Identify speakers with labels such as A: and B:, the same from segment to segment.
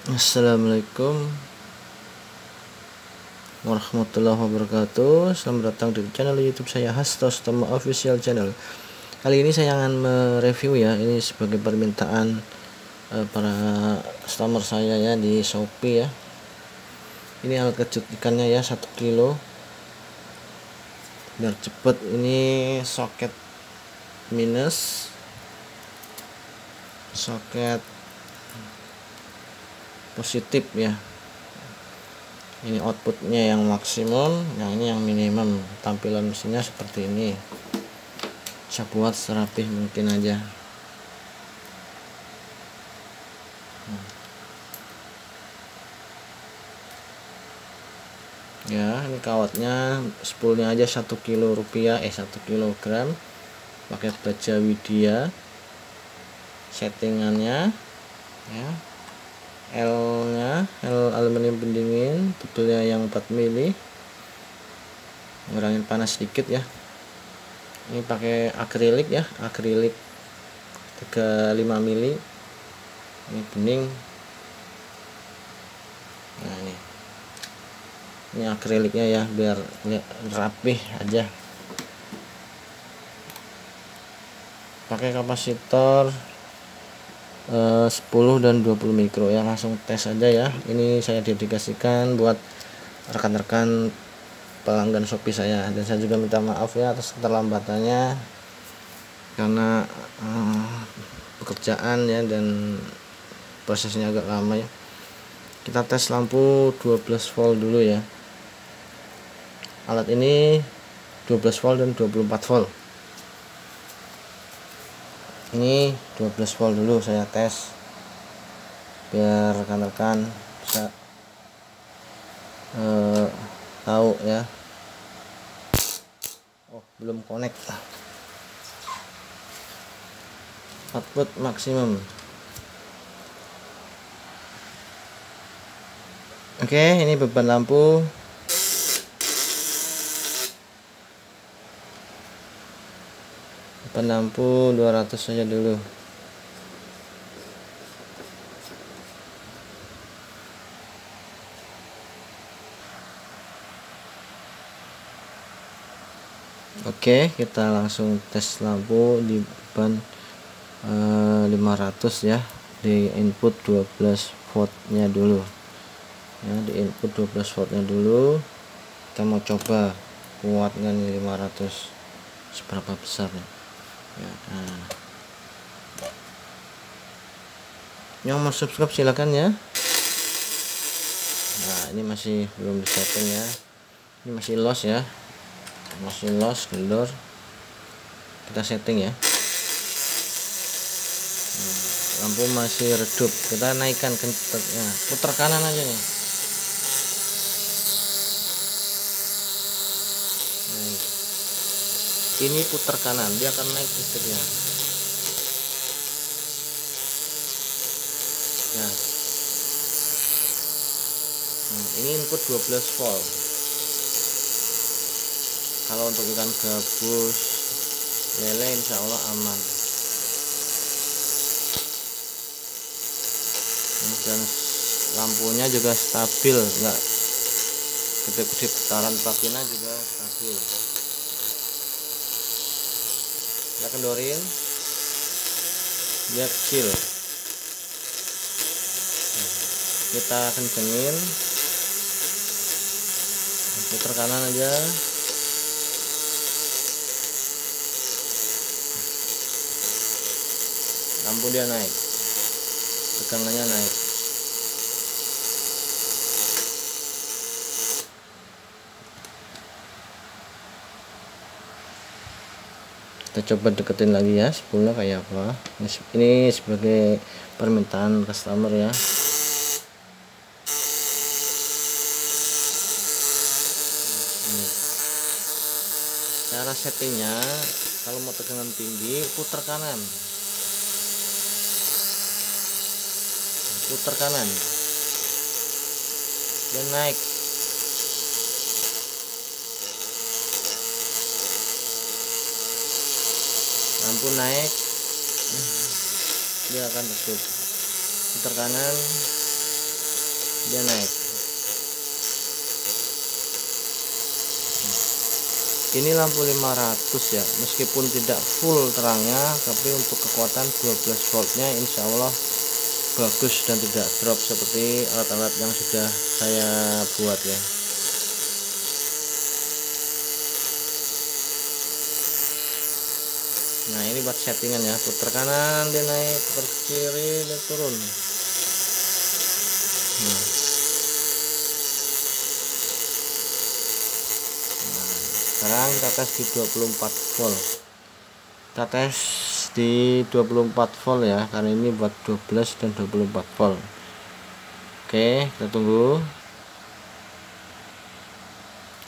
A: Assalamualaikum warahmatullahi wabarakatuh. Selamat datang di channel YouTube saya, Hasto Stomo Official Channel. Kali ini saya akan mereview ya, ini sebagai permintaan para customer saya ya di Shopee ya. Ini alat kejut ikannya ya, 1 kilo. Biar cepet, ini soket minus, soket positif ya. Ini outputnya yang maksimum, yang ini yang minimum. Tampilan mesinnya seperti ini. Saya buat serapih mungkin aja. Ya, ini kawatnya spoolnya aja 1 kilo rupiah, 1 kilogram, pakai baja Widya. Settingannya ya, L nya L aluminium pendingin, betulnya yang 4 mili, ngurangin panas sedikit ya. Ini pakai akrilik ya, akrilik 35 mili, ini bening. Nah, ini akriliknya ya, biar rapih aja. Pakai kapasitor 10 dan 20 mikro ya, langsung tes aja ya. Ini saya dedikasikan buat rekan-rekan pelanggan Shopee saya, dan saya juga minta maaf ya atas keterlambatannya karena pekerjaan ya, dan prosesnya agak lama ya. Kita tes lampu 12 volt dulu ya. Alat ini 12 volt dan 24 volt. Ini 12 volt dulu saya tes biar rekan-rekan bisa tahu ya. Oh, belum connect. Output maksimum. Oke, ini beban lampu. Beban lampu 200 saja dulu. Oke, kita langsung tes lampu di beban 500 ya, di input 12 voltnya dulu ya, di input 12 voltnya dulu. Kita mau coba kuat nggak nih 500, seberapa besar ya. Nah, yang mau subscribe silakan ya. Nah, ini masih belum disetting ya, ini masih loss ya, masih loss kendor. Kita setting ya. Lampu masih redup, kita naikkan kencangnya, putar kanan aja nih. Nah, ini putar kanan, dia akan naik listriknya. Nah, ini input 12 volt. Kalau untuk ikan gabus, lele insya Allah aman. Dan lampunya juga stabil, enggak gede-gede, putaran plakina juga stabil. Kita kendorin, dia kecil. Kita kencengin, putar kanan aja. Lampu dia naik, tegangannya naik. Kita coba deketin lagi ya spoolnya kayak apa. Ini sebagai permintaan customer ya. Cara settingnya, kalau mau tegangan tinggi putar kanan, putar kanan, dan naik. Lampu naik, dia akan redup. Putar kanan, dia naik. Ini lampu 500 ya, meskipun tidak full terangnya, tapi untuk kekuatan 12 voltnya insya Allah bagus dan tidak drop seperti alat-alat yang sudah saya buat ya. Nah ini buat settingan ya, putar kanan dia naik, putar kiri dia turun. Nah, sekarang kita tes di 24 volt. Kita tes di 24 volt ya, karena ini buat 12 dan 24 volt. Oke, kita tunggu.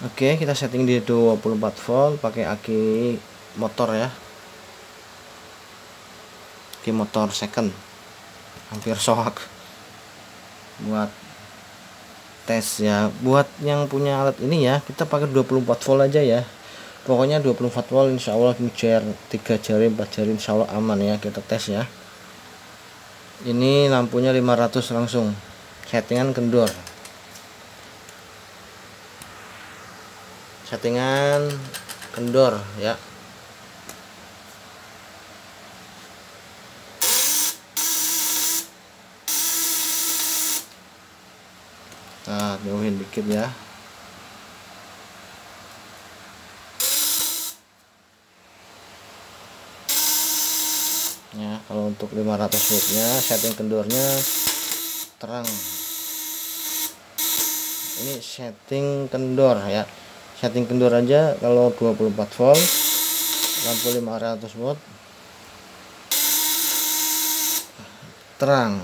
A: Oke, kita setting di 24 volt pakai aki motor ya. Aki motor second. Hampir soak. Buat tes ya. Buat yang punya alat ini ya, kita pakai 24 volt aja ya. Pokoknya 24 volt insya Allah mujar 3 jari 4 jari insya Allah aman ya. Kita tes ya. Ini lampunya 500 langsung. Settingan kendor. Settingan kendor ya. Nah, jauhin dikit ya. Ya, kalau untuk 500 wattnya setting kendornya terang. Ini setting kendor ya. Setting kendor aja kalau 24 volt, lampu 500 watt terang.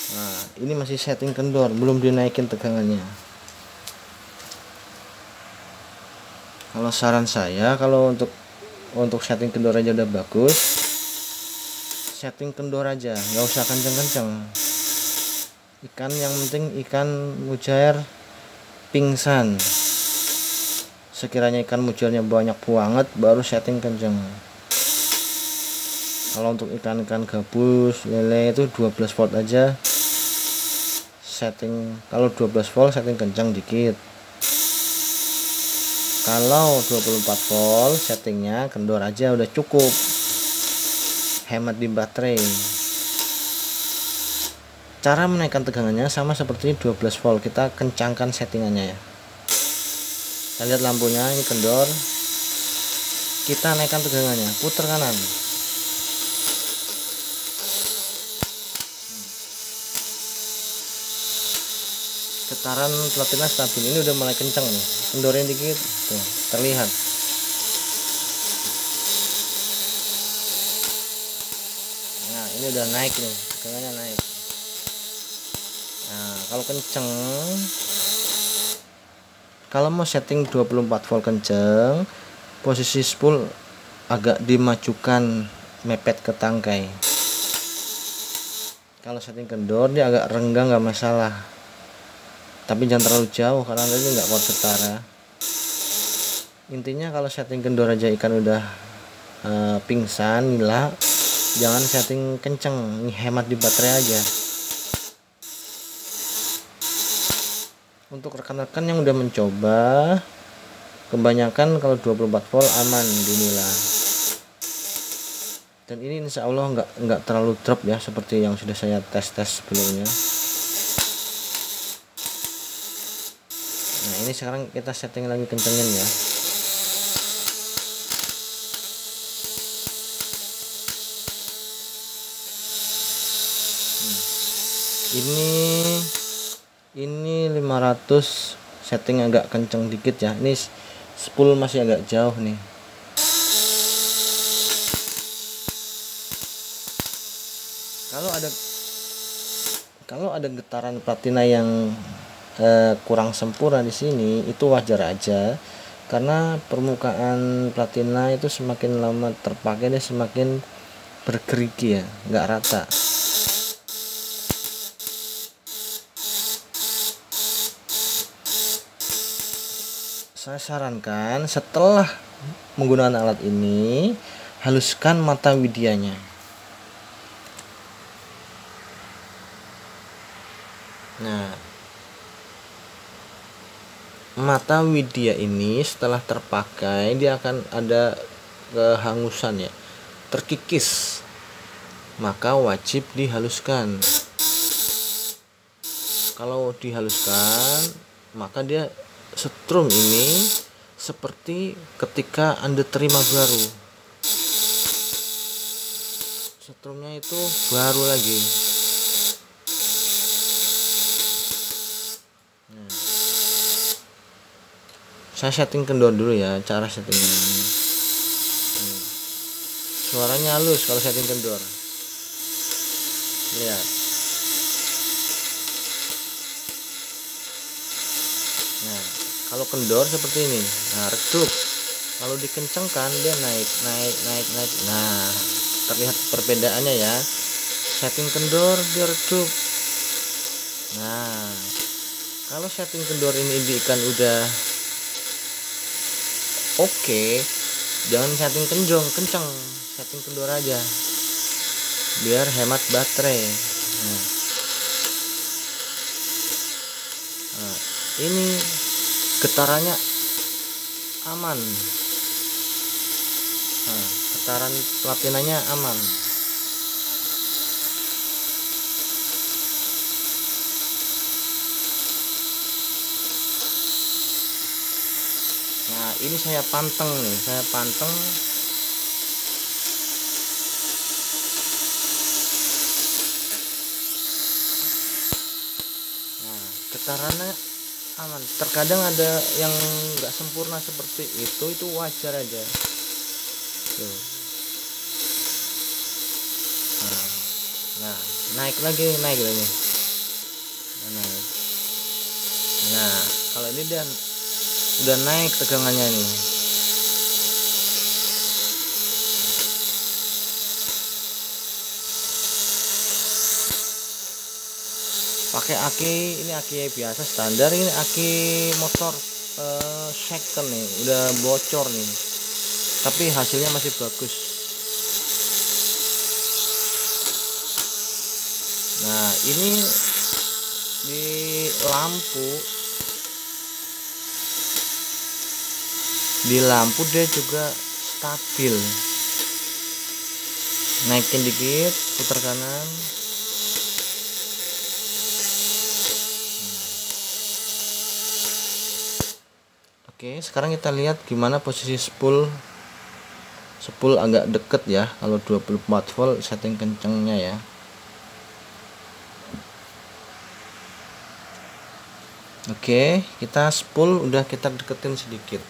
A: Nah, ini masih setting kendor, belum dinaikin tegangannya. Kalau saran saya, kalau untuk setting kendor aja udah bagus, setting kendor aja, nggak usah kenceng-kenceng. Ikan yang penting ikan mujair pingsan. Sekiranya ikan mujairnya banyak banget baru setting kenceng. Kalau untuk ikan-ikan gabus, lele itu 12 volt aja. Setting kalau 12 volt setting kencang dikit. Kalau 24 volt settingnya kendor aja udah cukup. Hemat di baterai. Cara menaikkan tegangannya sama seperti 12 volt, kita kencangkan settingannya ya. Kita lihat lampunya ini kendor. Kita naikkan tegangannya, putar kanan. Getaran platina stabil, ini udah mulai kencang nih. Kendorin dikit, tuh terlihat. Nah ini udah naik nih, tegangannya naik. Nah kalau kenceng, kalau mau setting 24 volt kenceng, posisi spool agak dimajukan mepet ke tangkai. Kalau setting kendor dia agak renggang nggak masalah, tapi jangan terlalu jauh karena nanti nggak kuat getar ya. Intinya kalau setting kendor aja ikan udah pingsan nila, jangan setting kenceng, hemat di baterai aja. Untuk rekan-rekan yang udah mencoba, kebanyakan kalau 24 volt aman di nila. Dan ini insya Allah nggak terlalu drop ya, seperti yang sudah saya tes sebelumnya. Nah ini sekarang kita setting lagi kencengin ya. Ini 500 setting agak kenceng dikit ya. Ini spool masih agak jauh nih. Kalau ada getaran platina yang kurang sempurna di sini, itu wajar aja, karena permukaan platina itu semakin lama terpakai dia semakin bergerigi ya, nggak rata. Saya sarankan setelah menggunakan alat ini, haluskan mata widianya. Nah, mata Widya ini setelah terpakai dia akan ada kehangusan ya, terkikis, maka wajib dihaluskan. Kalau dihaluskan maka dia setrum ini seperti ketika Anda terima baru, setrumnya itu baru lagi. Nah, saya setting kendor dulu ya, cara settingnya. Suaranya halus kalau setting kendor, lihat. Nah, kalau kendor seperti ini, nah redup. Kalau dikencengkan dia naik. Nah, terlihat perbedaannya ya. Setting kendor dia redup. Nah, kalau setting kendor ini indikan udah oke, jangan setting kenceng, setting kendor aja biar hemat baterai. Nah, ini getarannya aman. Nah, getaran platinanya aman. Nah, ini saya panteng nih, Nah, getarannya aman. Terkadang ada yang nggak sempurna seperti itu wajar aja. Tuh. Nah, naik lagi. Nah, naik. Nah, kalau ini dan udah naik tegangannya nih. Pakai ini aki biasa standar, ini aki motor second nih, udah bocor nih, tapi hasilnya masih bagus. Nah, ini di lampu dia juga stabil. Naikin dikit, putar kanan. Oke, sekarang kita lihat gimana posisi spool agak deket ya. Kalau 24 volt setting kencengnya ya. Oke, kita spool udah kita deketin sedikit.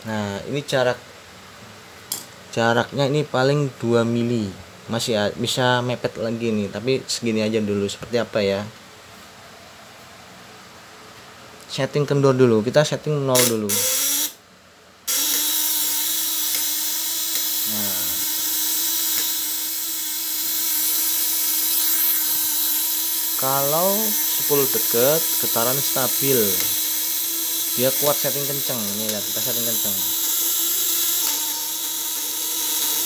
A: Nah, ini jaraknya ini paling 2 mili. Masih bisa mepet lagi nih, tapi segini aja dulu. Seperti apa ya? Setting kendor dulu, kita setting 0 dulu. Nah, kalau spool deket, getaran stabil, dia kuat setting kenceng. Nih lihat, kita setting kenceng,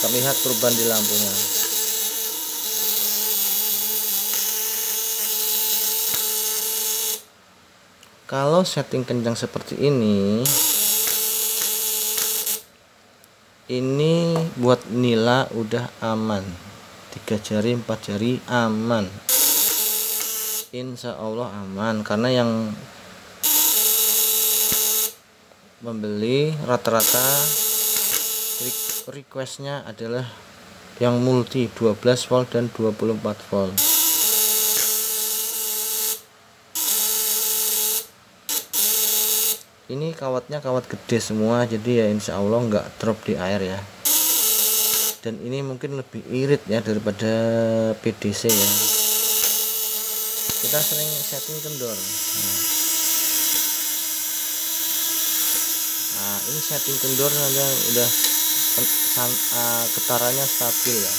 A: terlihat perubahan di lampunya. Kalau setting kencang seperti ini buat nila udah aman, 3 jari 4 jari aman, insya Allah aman. Karena yang membeli rata-rata requestnya adalah yang multi 12 volt dan 24 volt. Ini kawatnya kawat gede semua, jadi ya insya Allah nggak drop di air ya. Dan ini mungkin lebih irit ya daripada PDC ya. Kita sering setting kendor. Nah, ini setting kendor udah getarannya stabil ya.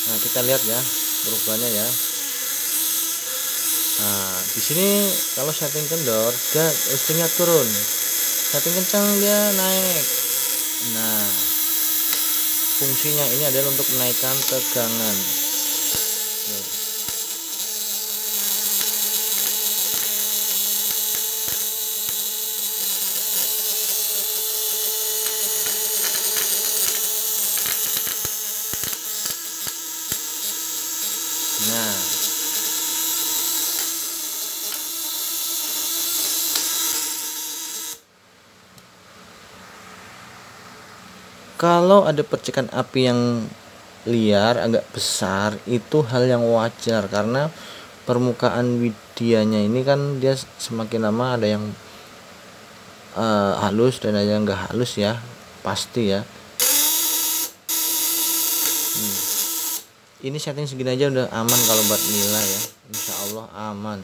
A: Nah, kita lihat ya perubahannya ya. Nah, di sini kalau setting kendor dia listriknya turun. setting kencang dia naik. Nah, fungsinya ini adalah untuk menaikkan tegangan. Nah, kalau ada percikan api yang liar agak besar itu hal yang wajar, karena permukaan widyanya ini kan dia semakin lama ada yang halus dan ada yang enggak halus ya, pasti ya. Ini setting segini aja udah aman kalau buat nilai ya, insya Allah aman.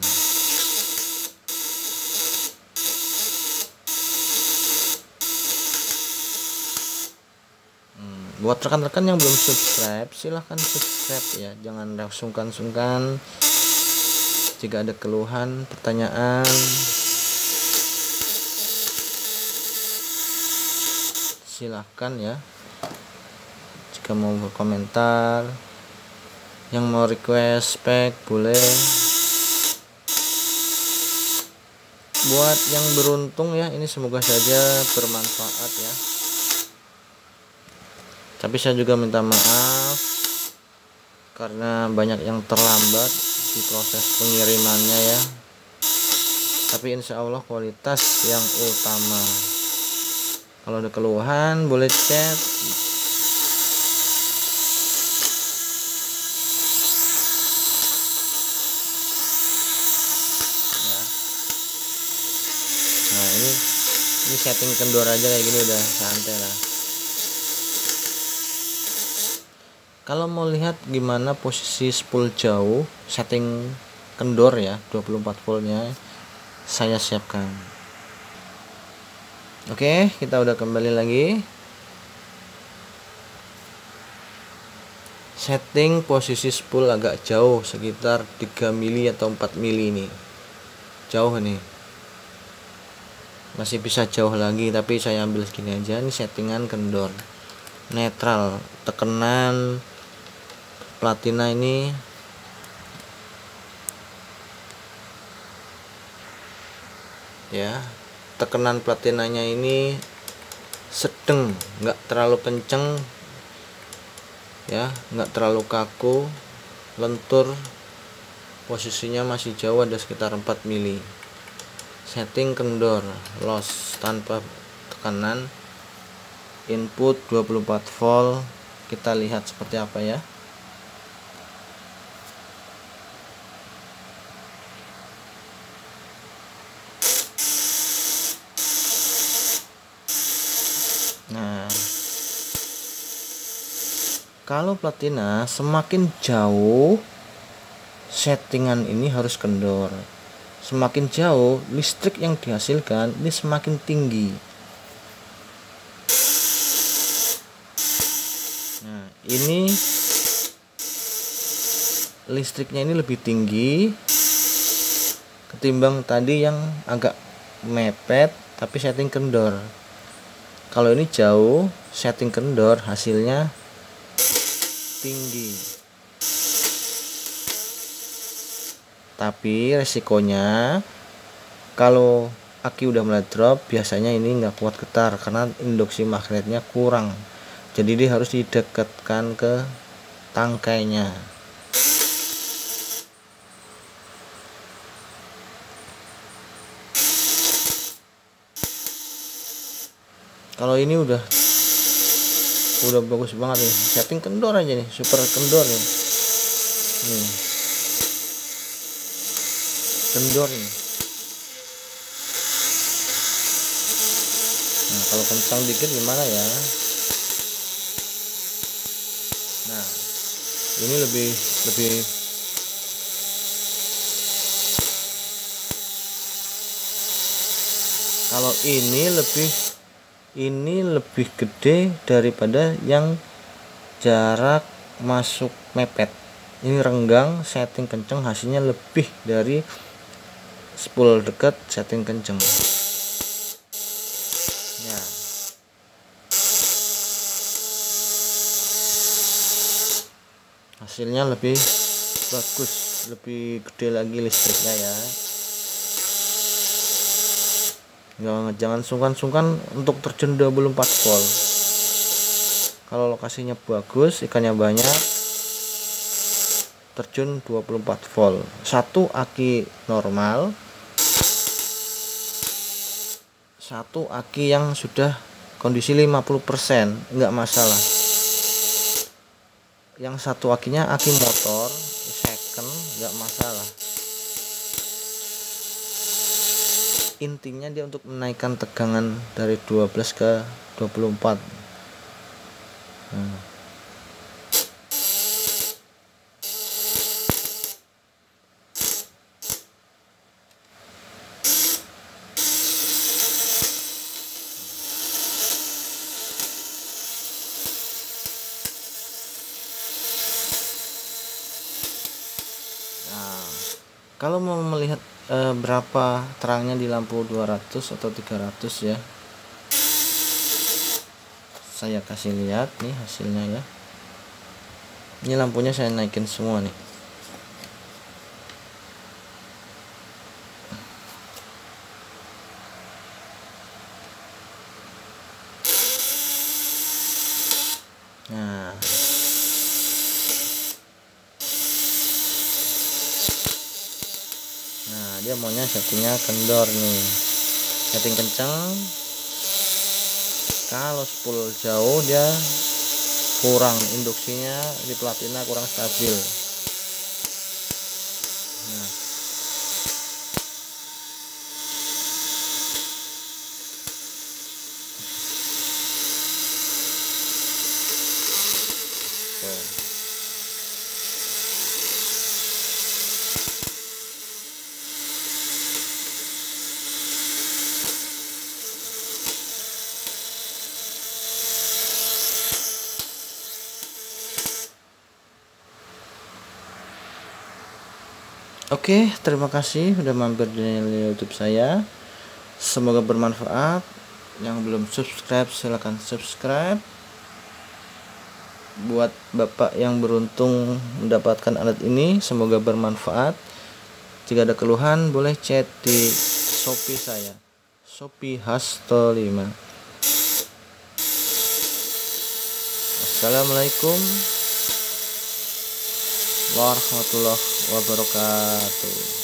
A: Buat rekan-rekan yang belum subscribe, silahkan subscribe ya, jangan sungkan-sungkan. Jika ada keluhan, pertanyaan, silahkan ya. Jika mau berkomentar, yang mau request spek boleh. Buat yang beruntung ya, ini semoga saja bermanfaat ya. Tapi saya juga minta maaf karena banyak yang terlambat di proses pengirimannya ya. Tapi insya Allah kualitas yang utama. Kalau ada keluhan boleh chat. Ya. Nah ini setting kendor aja kayak gini udah santai lah. Kalau mau lihat gimana posisi spool jauh, setting kendor ya, 24 voltnya saya siapkan. Oke, kita udah kembali lagi. Setting posisi spool agak jauh, sekitar 3 mili atau 4 mili ini. Jauh nih. Masih bisa jauh lagi, tapi saya ambil segini aja. Ini settingan kendor. Netral, tekanan platina ini ya, tekanan platinanya ini sedang, nggak terlalu kenceng ya, nggak terlalu kaku, lentur, posisinya masih jauh, ada sekitar 4 mili. Setting kendor, loss tanpa tekanan, input 24 volt. Kita lihat seperti apa ya. Nah, kalau platina semakin jauh settingan ini harus kendor. Semakin jauh listrik yang dihasilkan ini semakin tinggi. Nah, ini listriknya ini lebih tinggi ketimbang tadi yang agak mepet tapi setting kendor. Kalau ini jauh, setting kendor, hasilnya tinggi. Tapi resikonya kalau aki udah mulai drop, biasanya ini nggak kuat getar karena induksi magnetnya kurang. Jadi dia harus didekatkan ke tangkainya. Kalau ini udah bagus banget nih, setting kendor aja nih, super kendor nih. Nih. Kendor nih. Nah, kalau kencang dikit gimana ya? Nah, ini lebih kalau ini lebih gede daripada yang jarak masuk mepet. Ini renggang, setting kenceng, hasilnya lebih dari spool dekat setting kenceng. Ya, hasilnya lebih bagus, lebih gede lagi listriknya ya. Jangan sungkan-sungkan untuk terjun 24 volt. Kalau lokasinya bagus, ikannya banyak, terjun 24 volt. Satu aki normal, satu aki yang sudah kondisi 50%, enggak masalah. Yang satu akinya aki motor second, enggak masalah. Intinya dia untuk menaikkan tegangan dari 12 ke 24. Nah, kalau mau melihat berapa terangnya di lampu 200 atau 300 ya, saya kasih lihat nih hasilnya ya. Ini lampunya saya naikin semua nih. Nah, dia maunya settingnya kendor nih, setting kencang. Kalau spool jauh dia kurang, induksinya di platina kurang stabil. Nah, Oke, terima kasih udah mampir di YouTube saya. Semoga bermanfaat. Yang belum subscribe silahkan subscribe. Buat bapak yang beruntung mendapatkan alat ini, semoga bermanfaat. Jika ada keluhan boleh chat di Shopee saya, Shopee Hasto 5. Assalamualaikum warahmatullahi wabarakatuh.